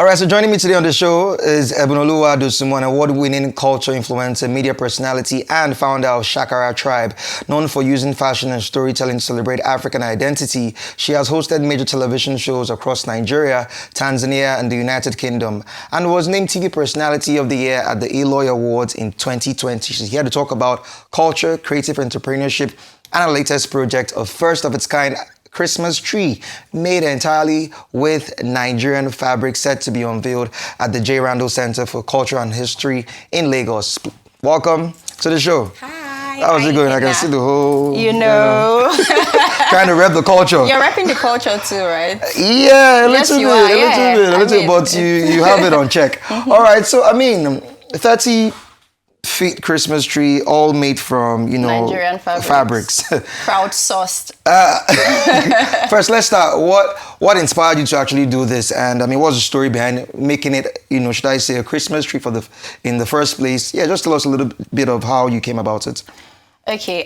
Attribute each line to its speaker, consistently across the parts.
Speaker 1: All right, so joining me today on the show is Ebunoluwa Dosumu, an award-winning culture influencer, media personality, and founder of Shakara Tribe. Known for using fashion and storytelling to celebrate African identity, she has hosted major television shows across Nigeria, Tanzania, and the United Kingdom, and was named TV Personality of the Year at the Eloy Awards in 2020. She's here to talk about culture, creative entrepreneurship, and her latest project, a first-of-its-kind Christmas tree made entirely with Nigerian fabric, set to be unveiled at the J. Randall Center for Culture and History in Lagos. Welcome to the show.
Speaker 2: Hi.
Speaker 1: How's it going? I can see the whole... trying to rep the culture.
Speaker 2: You're repping the culture too, right?
Speaker 1: Yeah,
Speaker 2: Yes, you are.
Speaker 1: a little bit, but you have it on check. All right, so I mean, 30 feet Christmas tree, all made from,
Speaker 2: Nigerian
Speaker 1: fabrics.
Speaker 2: Crowdsourced.
Speaker 1: First, let's start. What inspired you to actually do this? And I mean, what's the story behind making it, should I say, a Christmas tree in the first place? Yeah, just tell us a little bit of how you came about it.
Speaker 2: Okay,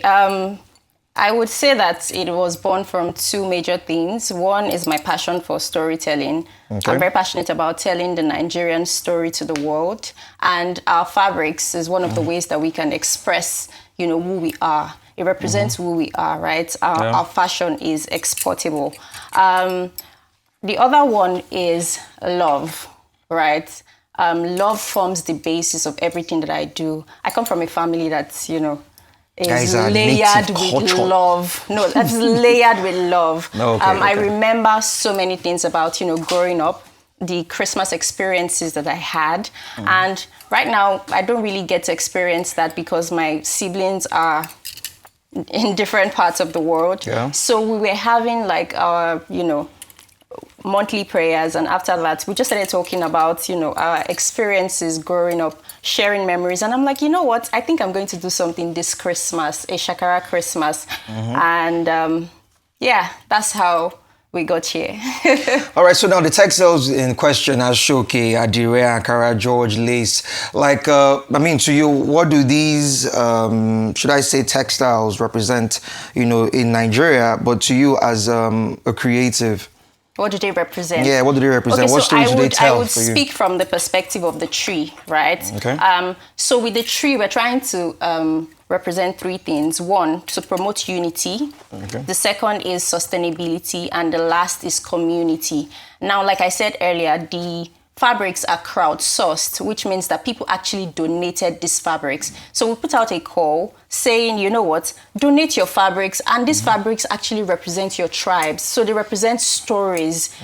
Speaker 2: I would say that it was born from two major things. One is my passion for storytelling. Okay. I'm very passionate about telling the Nigerian story to the world. And our fabrics is one of the ways that we can express, who we are. It represents who we are, right? Our fashion is exportable. The other one is love, right? Love forms the basis of everything that I do. I come from a family that's, is layered with love. No, that's layered with love. I remember so many things about, growing up, the Christmas experiences that I had. And right now, I don't really get to experience that because my siblings are in different parts of the world. Yeah. So we were having like our, monthly prayers, and after that we just started talking about our experiences growing up, sharing memories, and I'm like, you know what, I think I'm going to do something this Christmas, a Shakara Christmas. And yeah, that's how we got here.
Speaker 1: All right, so now the textiles in question are shoke, adire, ankara, George, lace. Like, I mean, to you, what do these, should I say, textiles represent, in Nigeria, but to you as a creative?
Speaker 2: What do they represent?
Speaker 1: Yeah, what do they represent?
Speaker 2: Okay,
Speaker 1: what
Speaker 2: so
Speaker 1: stories do they tell for you?
Speaker 2: I would speak from the perspective of the tree, right?
Speaker 1: Okay.
Speaker 2: So with the tree, we're trying to represent three things. One, to promote unity. Okay. The second is sustainability. And the last is community. Now, like I said earlier, the fabrics are crowdsourced, which means that people actually donated these fabrics. So we put out a call saying, you know what, donate your fabrics, and these fabrics actually represent your tribes. So they represent stories,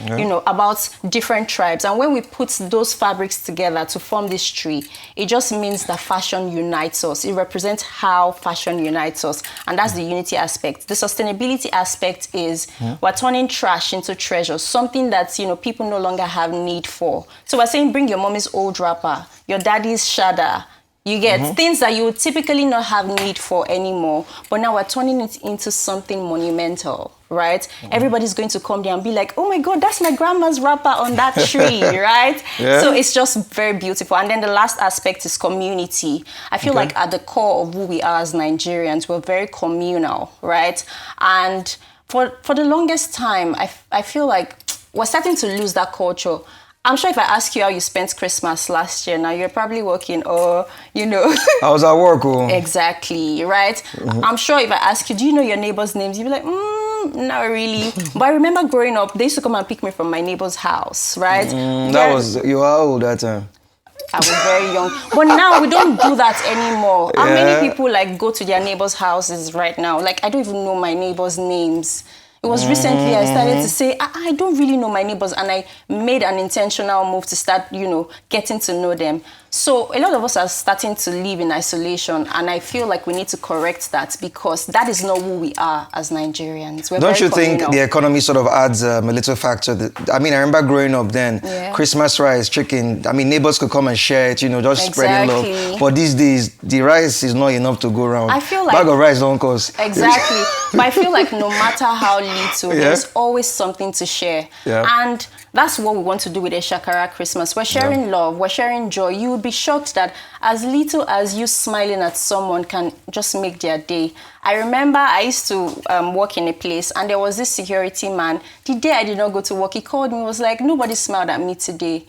Speaker 2: about different tribes. And when we put those fabrics together to form this tree, it just means that fashion unites us. It represents how fashion unites us. And that's the unity aspect. The sustainability aspect is we're turning trash into treasure, something that, people no longer have need for. So we're saying, bring your mommy's old wrapper, your daddy's shada. You get things that you would typically not have need for anymore, but now we're turning it into something monumental, right? Everybody's going to come there and be like, oh my God, that's my grandma's wrapper on that tree, right? Yeah. So it's just very beautiful. And then the last aspect is community. I feel like at the core of who we are as Nigerians, we're very communal, right? And for the longest time, I feel like we're starting to lose that culture. I'm sure if I ask you how you spent Christmas last year, now you're probably working or,
Speaker 1: I was at work.
Speaker 2: Exactly, right? I'm sure if I ask you, do you know your neighbors' names? You'd be like, not really. But I remember growing up, they used to come and pick me from my neighbor's house, right?
Speaker 1: You were old that time.
Speaker 2: I was very young. But now we don't do that anymore. How many people go to their neighbors' houses right now? Like, I don't even know my neighbors' names. It was recently I started to say, I don't really know my neighbors, and I made an intentional move to start, getting to know them. So a lot of us are starting to live in isolation, and I feel like we need to correct that because that is not who we are as Nigerians.
Speaker 1: Don't you think the economy sort of adds a little factor? I mean, I remember growing up then, Christmas rice, chicken, I mean, neighbors could come and share it, just spreading love. But these days, the rice is not enough to go around.
Speaker 2: I feel like...
Speaker 1: Bag of rice don't cost.
Speaker 2: Exactly. But I feel like no matter how little, there's always something to share. Yeah. And that's what we want to do with a Shakara Christmas. We're sharing love, we're sharing joy. You would be shocked that as little as you smiling at someone can just make their day. I remember I used to work in a place, and there was this security man. The day I did not go to work, he called me, was like, nobody smiled at me today.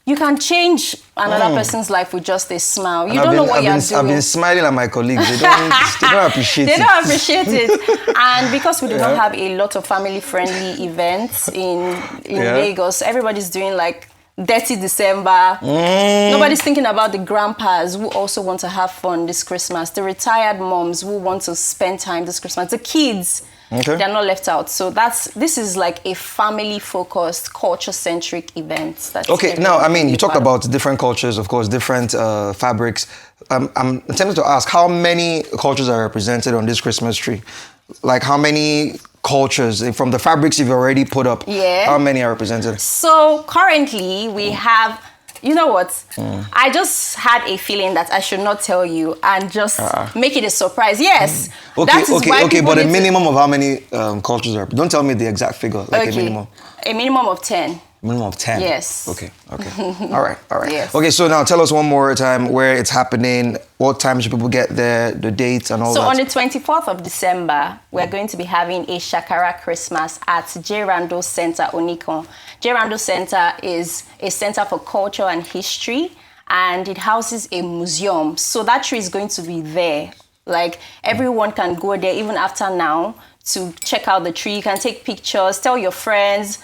Speaker 2: you can change another person's life with just a smile. You don't know what you're doing.
Speaker 1: I've been smiling at my colleagues. They don't appreciate it.
Speaker 2: They don't appreciate it. And because we do not have a lot of family-friendly events in Lagos, everybody's doing like Dirty December. Nobody's thinking about the grandpas who also want to have fun this Christmas. The retired moms who want to spend time this Christmas. The kids. Okay. They're not left out. So this is like a family-focused, culture-centric event.
Speaker 1: Okay, now, I mean, you talk about different cultures, of course, different fabrics. I'm tempted to ask, how many cultures are represented on this Christmas tree? Like, how many cultures, from the fabrics you've already put up, how many are represented?
Speaker 2: So, currently, we have... You know what? I just had a feeling that I should not tell you and just make it a surprise. Yes.
Speaker 1: Okay, but a minimum of how many cultures are? Don't tell me the exact figure, like a minimum.
Speaker 2: A minimum of 10.
Speaker 1: Minimum of 10?
Speaker 2: Yes.
Speaker 1: Okay. All right.
Speaker 2: Yes.
Speaker 1: Okay, so now tell us one more time where it's happening, what time should people get there, the dates and all that.
Speaker 2: So on the 24th of December, we're going to be having a Shakara Christmas at J. Randall Center, Onikon. J. Randall Center is a center for culture and history, and it houses a museum. So that tree is going to be there. Like, everyone can go there even after now to check out the tree. You can take pictures, tell your friends,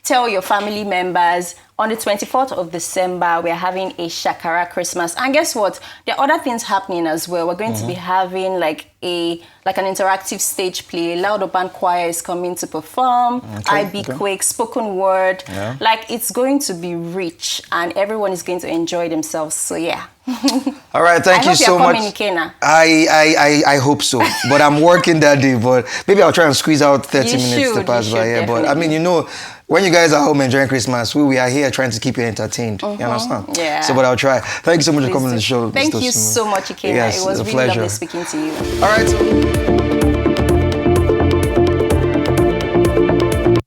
Speaker 2: tell your family members. On the 24th of December, we're having a Shakara Christmas. And guess what? There are other things happening as well. We're going to be having like an interactive stage play. Loud Band Choir is coming to perform. IB Quake, spoken word. Yeah. Like, it's going to be rich and everyone is going to enjoy themselves. So yeah.
Speaker 1: All right, thank you so much. I hope so, but I'm working that day. But maybe I'll try and squeeze out 30 minutes to pass by here. But I mean, when you guys are home enjoying Christmas, we are here trying to keep you entertained. You understand?
Speaker 2: Yeah.
Speaker 1: So, but I'll try. Thank you so much for coming to the show.
Speaker 2: Thank you so much, Ikena.
Speaker 1: Yes,
Speaker 2: it was
Speaker 1: a
Speaker 2: really
Speaker 1: pleasure.
Speaker 2: lovely speaking to you.
Speaker 1: All right.